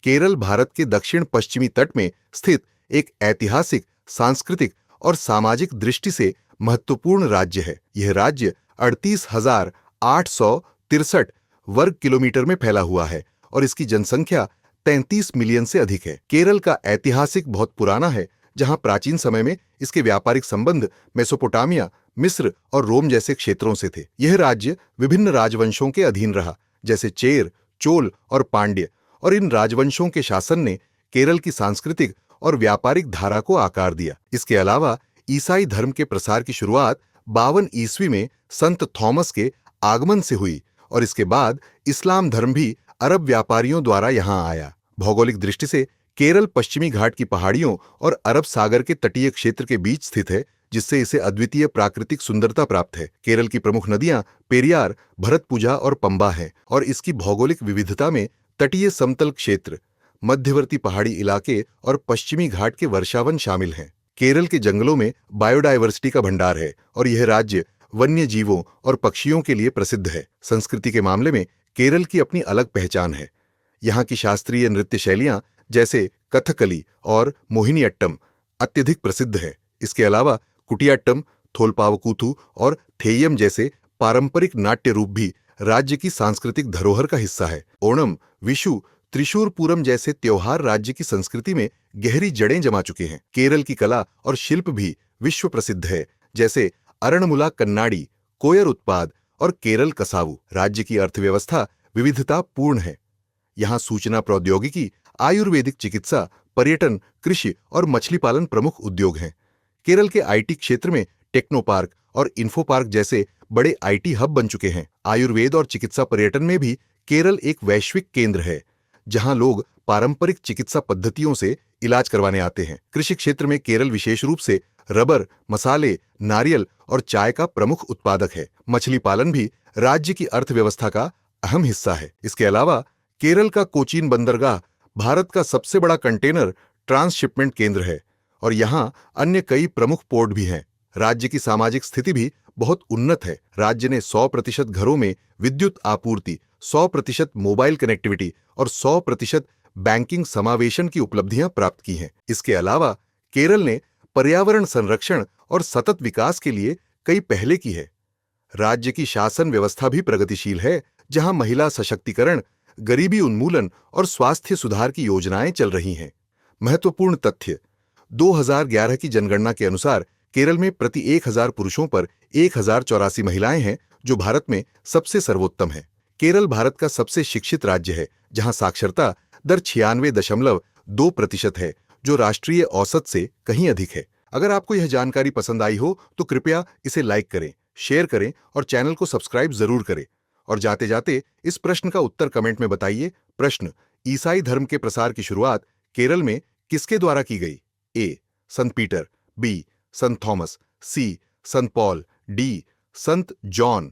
केरल भारत के दक्षिण पश्चिमी तट में स्थित एक ऐतिहासिक, सांस्कृतिक और सामाजिक दृष्टि से महत्वपूर्ण राज्य है। यह राज्य 38,863 वर्ग किलोमीटर में फैला हुआ है और इसकी जनसंख्या 33 मिलियन से अधिक है। केरल का ऐतिहासिक बहुत पुराना है, जहां प्राचीन समय में इसके व्यापारिक संबंध मेसोपोटामिया, मिस्र और रोम जैसे क्षेत्रों से थे। यह राज्य विभिन्न राजवंशों के अधीन रहा, जैसे चेर, चोल और पांड्य, और इन राजवंशों के शासन ने केरल की सांस्कृतिक और व्यापारिक धारा को आकार दिया। इसके अलावा ईसाई धर्म के प्रसार की शुरुआत 52 ईस्वी में संत थॉमस के आगमन से हुई और इसके बाद इस्लाम धर्म भी अरब व्यापारियों द्वारा यहां आया। भौगोलिक दृष्टि से केरल पश्चिमी घाट की पहाड़ियों और अरब सागर के तटीय क्षेत्र के बीच स्थित है, जिससे इसे अद्वितीय प्राकृतिक सुंदरता प्राप्त है। केरल की प्रमुख नदियां पेरियार, भरतपुजा और पंबा हैं और इसकी भौगोलिक विविधता में तटीय समतल क्षेत्र, मध्यवर्ती पहाड़ी इलाके और पश्चिमी घाट के वर्षावन शामिल हैं। केरल के जंगलों में बायोडायवर्सिटी का भंडार है और यह राज्य वन्य जीवों और पक्षियों के लिए प्रसिद्ध है। संस्कृति के मामले में केरल की अपनी अलग पहचान है। यहाँ की शास्त्रीय नृत्य शैलियां जैसे कथकली और मोहिनीअट्टम अत्यधिक प्रसिद्ध है। इसके अलावा कुटियाट्टम, थोलपावकूथु और थेय्यम जैसे पारंपरिक नाट्य रूप भी राज्य की सांस्कृतिक धरोहर का हिस्सा है। ओणम, विशु, त्रिशूर पूरम जैसे त्योहार राज्य की संस्कृति में गहरी जड़ें जमा चुके हैं। केरल की कला और शिल्प भी विश्व प्रसिद्ध है, जैसे अरणमुला कन्नाडी, कोयर उत्पाद और केरल कसावू। राज्य की अर्थव्यवस्था विविधता पूर्ण है। यहाँ सूचना प्रौद्योगिकी, आयुर्वेदिक चिकित्सा, पर्यटन, कृषि और मछली पालन प्रमुख उद्योग हैं। केरल के आईटी क्षेत्र में टेक्नो पार्क और इन्फो पार्क जैसे बड़े आईटी हब बन चुके हैं। आयुर्वेद और चिकित्सा पर्यटन में भी केरल एक वैश्विक केंद्र है, जहां लोग पारंपरिक चिकित्सा पद्धतियों से इलाज करवाने आते हैं। कृषि क्षेत्र में केरल विशेष रूप से रबर, मसाले, नारियल और चाय का प्रमुख उत्पादक है। मछली पालन भी राज्य की अर्थव्यवस्था का अहम हिस्सा है। इसके अलावा केरल का कोचीन बंदरगाह भारत का सबसे बड़ा कंटेनर ट्रांसशिपमेंट केंद्र है और यहाँ अन्य कई प्रमुख पोर्ट भी हैं। राज्य की सामाजिक स्थिति भी बहुत उन्नत है। राज्य ने 100% घरों में विद्युत आपूर्ति, 100% मोबाइल कनेक्टिविटी और 100% बैंकिंग समावेशन की उपलब्धियां प्राप्त की हैं। इसके अलावा केरल ने पर्यावरण संरक्षण और सतत विकास के लिए कई पहले की है। राज्य की शासन व्यवस्था भी प्रगतिशील है, जहां महिला सशक्तिकरण, गरीबी उन्मूलन और स्वास्थ्य सुधार की योजनाएं चल रही हैं। महत्वपूर्ण तथ्य: 2011 की जनगणना के अनुसार केरल में प्रति 1000 पुरुषों पर 1084 महिलाएं हैं, जो भारत में सबसे सर्वोत्तम है। केरल भारत का सबसे शिक्षित राज्य है, जहां साक्षरता दर 96.2% है, जो राष्ट्रीय औसत से कहीं अधिक है। अगर आपको यह जानकारी पसंद आई हो तो कृपया इसे लाइक करें, शेयर करें और चैनल को सब्सक्राइब जरूर करें। और जाते जाते इस प्रश्न का उत्तर कमेंट में बताइए। प्रश्न: ईसाई धर्म के प्रसार की शुरुआत केरल में किसके द्वारा की गई? ए. संत पीटर, बी. संत थॉमस, सी. संत पॉल, डी. संत जॉन।